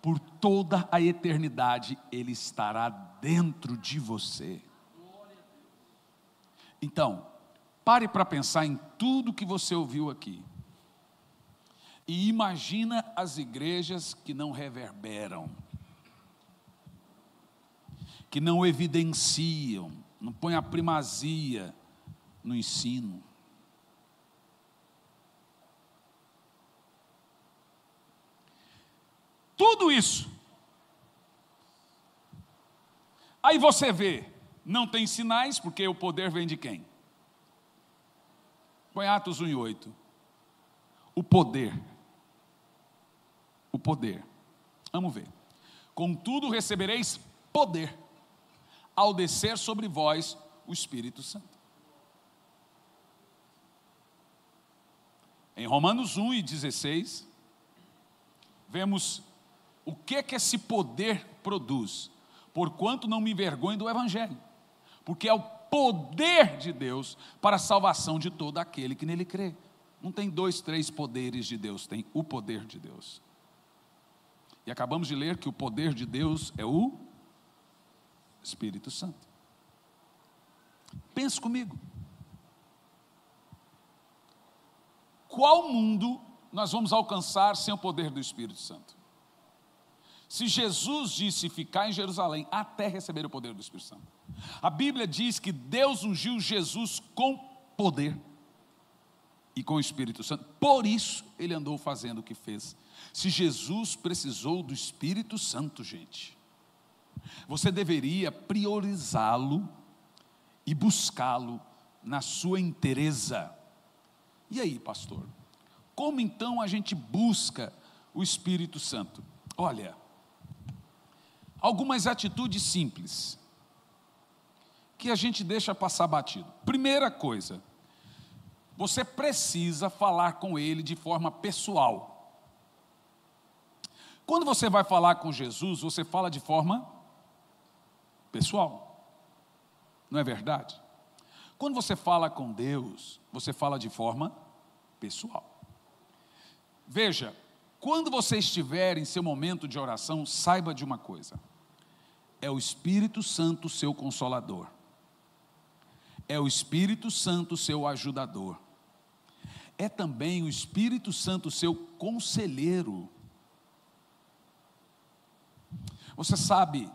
Por toda a eternidade, Ele estará dentro de você. Então, pare para pensar em tudo que você ouviu aqui. E imagina as igrejas que não reverberam, que não evidenciam, não põem a primazia no ensino. Tudo isso. Aí você vê, não tem sinais, porque o poder vem de quem? Põe Atos 1:8. O poder. O poder. Vamos ver. Contudo recebereis poder, ao descer sobre vós o Espírito Santo. Em Romanos 1:16, vemos o que esse poder produz. Porquanto não me envergonho do Evangelho, porque é o poder de Deus para a salvação de todo aquele que nele crê. Não tem 2, 3 poderes de Deus, tem o poder de Deus. E acabamos de ler que o poder de Deus é o Espírito Santo. Pense comigo. Qual mundo nós vamos alcançar sem o poder do Espírito Santo? Se Jesus disse ficar em Jerusalém até receber o poder do Espírito Santo. A Bíblia diz que Deus ungiu Jesus com poder e com o Espírito Santo. Por isso ele andou fazendo o que fez. Se Jesus precisou do Espírito Santo, gente, você deveria priorizá-lo e buscá-lo na sua inteireza. E aí, pastor, como então a gente busca o Espírito Santo? Olha, algumas atitudes simples que a gente deixa passar batido. Primeira coisa, você precisa falar com Ele de forma pessoal. Quando você vai falar com Jesus, você fala de forma pessoal. Não é verdade? Quando você fala com Deus, você fala de forma pessoal. Veja, quando você estiver em seu momento de oração, saiba de uma coisa: é o Espírito Santo seu consolador, é o Espírito Santo seu ajudador, é também o Espírito Santo seu conselheiro. Você sabe,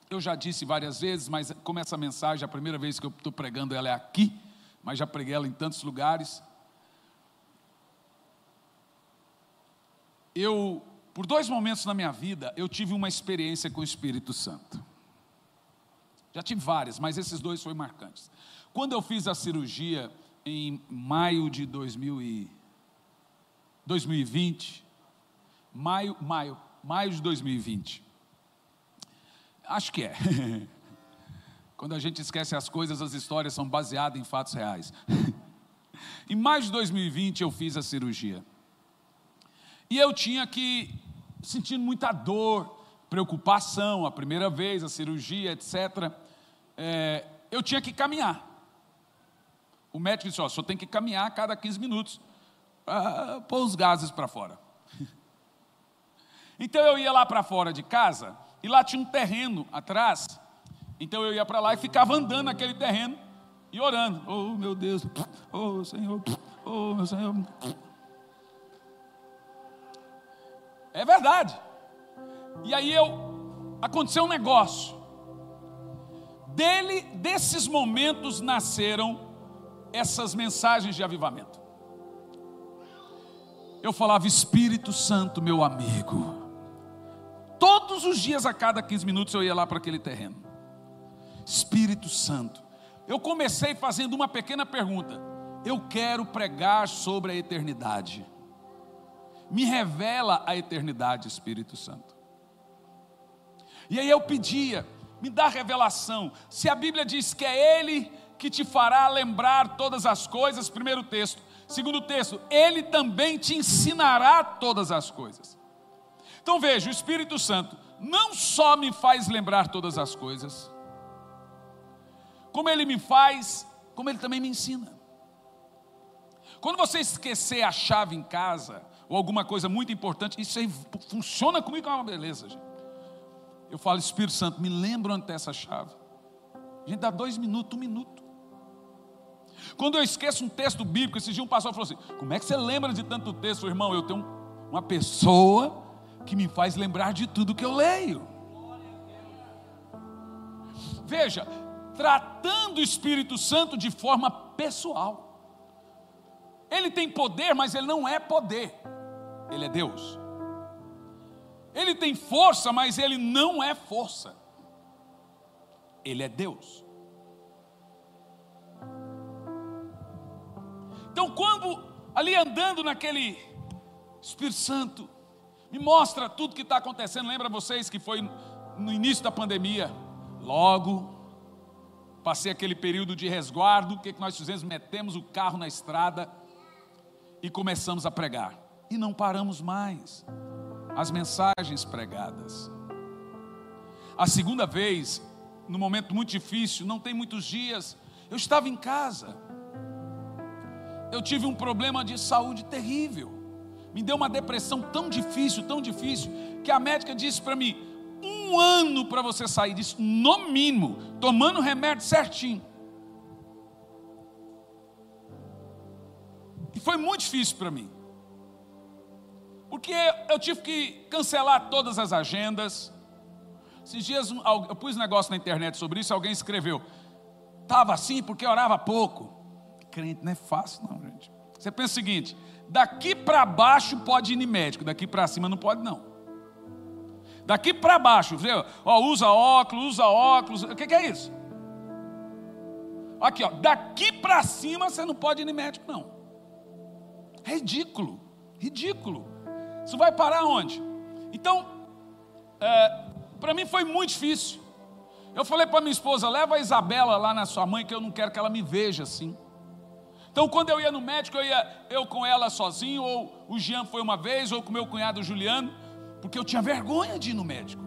eu já disse várias vezes, mas como essa mensagem, a primeira vez que eu estou pregando ela é aqui, mas já preguei ela em tantos lugares. Por 2 momentos na minha vida, eu tive uma experiência com o Espírito Santo. Já tive várias, mas esses dois foram marcantes. Quando eu fiz a cirurgia em maio de 2020, maio de 2020, acho que é. Quando a gente esquece as coisas, as histórias são baseadas em fatos reais. Em maio de 2020 eu fiz a cirurgia. E eu tinha que, sentindo muita dor, preocupação, a primeira vez, a cirurgia, etc. Eu tinha que caminhar. O médico disse, o senhor tem que caminhar a cada 15 minutos, para pôr os gases para fora. Então eu ia lá para fora de casa, e lá tinha um terreno atrás, então eu ia para lá e ficava andando naquele terreno, e orando, oh meu Deus, oh Senhor, oh meu Senhor. É verdade. E aí aconteceu um negócio. Desses momentos nasceram essas mensagens de avivamento. Eu falava, Espírito Santo, meu amigo. Todos os dias, a cada 15 minutos, eu ia lá para aquele terreno. Espírito Santo. Eu comecei fazendo uma pequena pergunta. Eu quero pregar sobre a eternidade. Me revela a eternidade, Espírito Santo. E aí eu pedia, me dá revelação. Se a Bíblia diz que é Ele que te fará lembrar todas as coisas, primeiro texto. Segundo texto, Ele também te ensinará todas as coisas. Então veja, o Espírito Santo não só me faz lembrar todas as coisas, como Ele me faz, como Ele também me ensina. Quando você esquecer a chave em casa, ou alguma coisa muito importante, isso aí funciona comigo, é uma beleza, gente. Eu falo, Espírito Santo, me lembra onde está essa chave. A gente dá 2 minutos, 1 minuto. Quando eu esqueço um texto bíblico, esse dia um pastor falou assim, como é que você lembra de tanto texto, irmão? Eu tenho uma pessoa que me faz lembrar de tudo que eu leio. Veja, tratando o Espírito Santo de forma pessoal. Ele tem poder, mas ele não é poder. Ele é Deus. Ele tem força, mas ele não é força. Ele é Deus. Então, quando ali andando naquele Espírito Santo, me mostra tudo que está acontecendo. Lembra vocês que foi no início da pandemia? Logo, passei aquele período de resguardo. O que nós fizemos? Metemos o carro na estrada e começamos a pregar. E não paramos mais. As mensagens pregadas. A segunda vez, num momento muito difícil, não tem muitos dias, eu estava em casa. Eu tive um problema de saúde terrível. Me deu uma depressão tão difícil, que a médica disse para mim, 1 ano para você sair disso, no mínimo, tomando o remédio certinho. E foi muito difícil para mim. Porque eu tive que cancelar todas as agendas. Esses dias eu pus um negócio na internet sobre isso, alguém escreveu, estava assim porque orava pouco. Crente não é fácil não, gente. Você pensa o seguinte, daqui para baixo pode ir em médico, daqui para cima não pode não. Daqui para baixo, usa óculos, o que é isso? Aqui, daqui para cima você não pode ir em médico não. Ridículo. Isso vai parar onde? Então, para mim foi muito difícil. Eu falei para minha esposa, leva a Isabela lá na sua mãe, que eu não quero que ela me veja assim. Então, quando eu ia no médico, eu com ela sozinho, ou o Jean foi uma vez, ou com meu cunhado Juliano, porque eu tinha vergonha de ir no médico.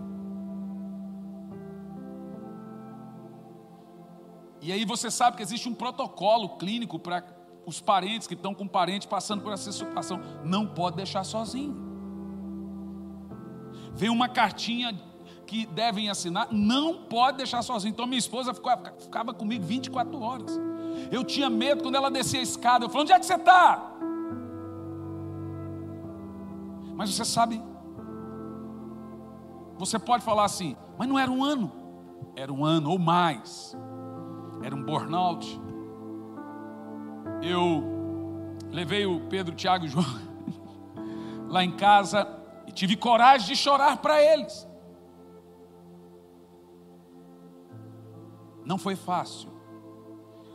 E aí você sabe que existe um protocolo clínico para os parentes que estão com parentes passando por essa situação. Não pode deixar sozinho. Vem uma cartinha que devem assinar, não pode deixar sozinho. Então minha esposa ficava comigo 24 horas. Eu tinha medo quando ela descia a escada. Eu falei, onde é que você está? Mas você sabe, você pode falar assim, mas não era 1 ano. Era 1 ano ou mais. Era um burnout. Eu levei o Pedro, Tiago e João lá em casa e tive coragem de chorar para eles. Não foi fácil.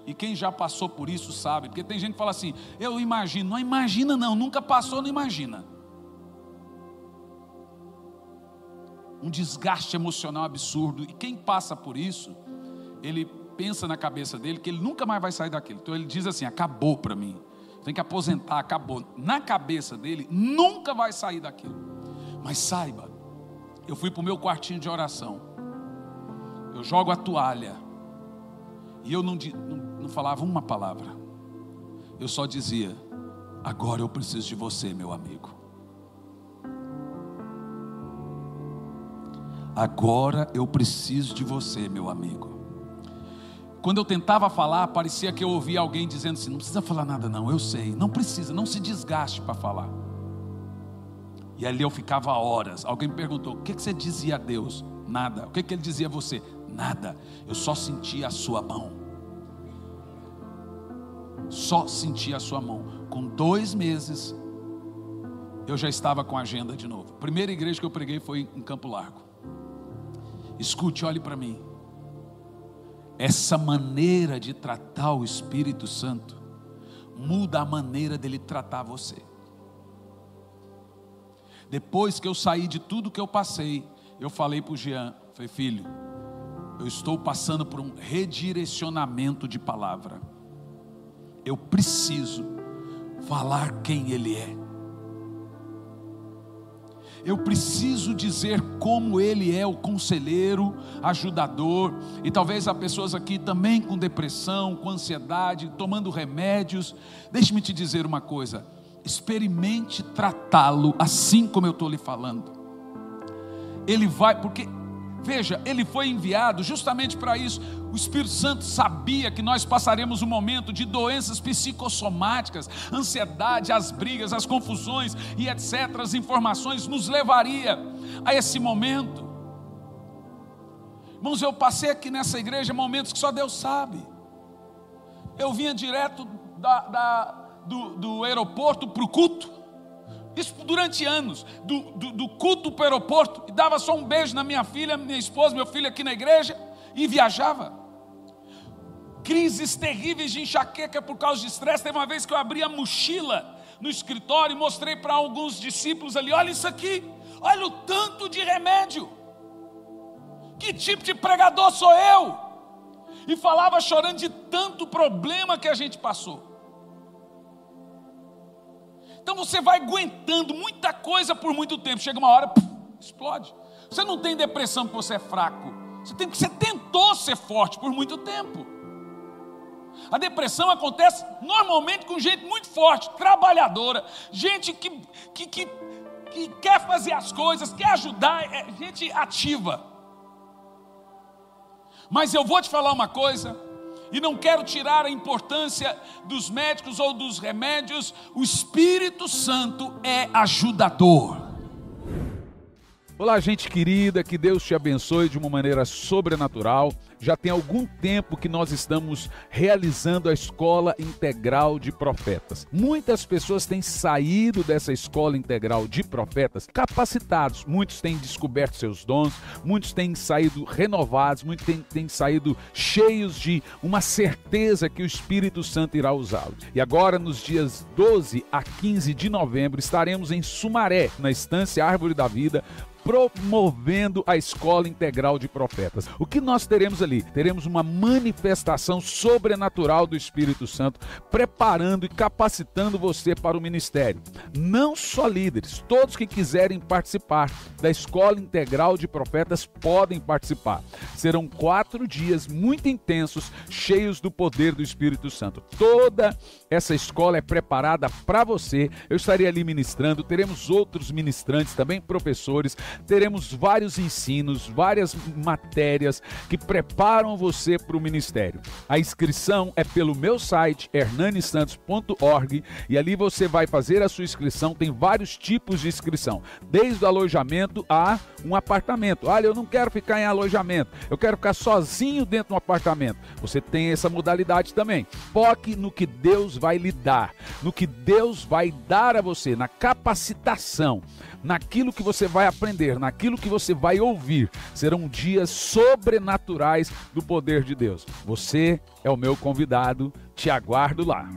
E quem já passou por isso sabe. Porque tem gente que fala assim, eu imagino. Não imagina não, nunca passou, não imagina. Um desgaste emocional absurdo. E quem passa por isso, ele pensa na cabeça dele que ele nunca mais vai sair daquilo. Então ele diz assim, acabou para mim. Tem que aposentar, acabou. Na cabeça dele, nunca vai sair daquilo. Mas saiba, eu fui para o meu quartinho de oração. Eu jogo a toalha. E eu não falava uma palavra. Eu só dizia, agora eu preciso de você, meu amigo. Agora eu preciso de você, meu amigo. Quando eu tentava falar, parecia que eu ouvia alguém dizendo assim, não precisa falar nada não, eu sei. Não precisa, não se desgaste para falar. E ali eu ficava horas. Alguém me perguntou, o que você dizia a Deus? Nada. O que ele dizia a você? Nada. Eu só sentia a sua mão. Só sentia a sua mão. Com 2 meses, eu já estava com a agenda de novo. A primeira igreja que eu preguei foi em Campo Largo. Escute, olhe para mim. Essa maneira de tratar o Espírito Santo muda a maneira dele tratar você. Depois que eu saí de tudo que eu passei, eu falei para o Jean, falei, filho, eu estou passando por um redirecionamento de palavra. Eu preciso falar quem Ele é. Eu preciso dizer como Ele é o conselheiro, ajudador. E talvez há pessoas aqui também com depressão, com ansiedade, tomando remédios. Deixe-me te dizer uma coisa. Experimente tratá-lo assim como eu estou lhe falando. Ele vai, porque, veja, Ele foi enviado justamente para isso. O Espírito Santo sabia que nós passaremos um momento de doenças psicossomáticas, ansiedade, as brigas, as confusões e etc. As informações nos levaria a esse momento. Irmãos, eu passei aqui nessa igreja momentos que só Deus sabe. Eu vinha direto do aeroporto para o culto. Isso durante anos, do culto para o aeroporto, e dava só um beijo na minha filha, minha esposa, meu filho aqui na igreja, e viajava. Crises terríveis de enxaqueca por causa de estresse. Teve uma vez que eu abri a mochila no escritório e mostrei para alguns discípulos ali, olha isso aqui, olha o tanto de remédio. Que tipo de pregador sou eu? E falava chorando de tanto problema que a gente passou. Então você vai aguentando muita coisa por muito tempo. Chega uma hora, explode. Você não tem depressão porque você é fraco. Você tentou ser forte por muito tempo. A depressão acontece normalmente com gente muito forte, trabalhadora, gente que quer fazer as coisas, quer ajudar, gente ativa. Mas eu vou te falar uma coisa, e não quero tirar a importância dos médicos ou dos remédios. O Espírito Santo é ajudador. Olá, gente querida, que Deus te abençoe de uma maneira sobrenatural. Já tem algum tempo que nós estamos realizando a Escola Integral de Profetas. Muitas pessoas têm saído dessa Escola Integral de Profetas capacitados. Muitos têm descoberto seus dons, muitos têm saído renovados, muitos têm saído cheios de uma certeza que o Espírito Santo irá usá-los. E agora, nos dias 12 a 15 de novembro, estaremos em Sumaré, na Estância Árvore da Vida, promovendo a Escola Integral de Profetas. O que nós teremos ali? Teremos uma manifestação sobrenatural do Espírito Santo, preparando e capacitando você para o ministério. Não só líderes, todos que quiserem participar da Escola Integral de Profetas podem participar. Serão 4 dias muito intensos, cheios do poder do Espírito Santo. Toda essa escola é preparada para você. Eu estarei ali ministrando, teremos outros ministrantes, também professores. Teremos vários ensinos, várias matérias que preparam você para o ministério. A inscrição é pelo meu site, hernanisantos.org, e ali você vai fazer a sua inscrição. Tem vários tipos de inscrição, desde o alojamento a um apartamento. Olha, eu não quero ficar em alojamento, eu quero ficar sozinho dentro de um apartamento. Você tem essa modalidade também. Foque no que Deus vai lhe dar, no que Deus vai dar a você, na capacitação. naquilo que você vai aprender, naquilo que você vai ouvir. Serão dias sobrenaturais do poder de Deus. Você é o meu convidado, te aguardo lá.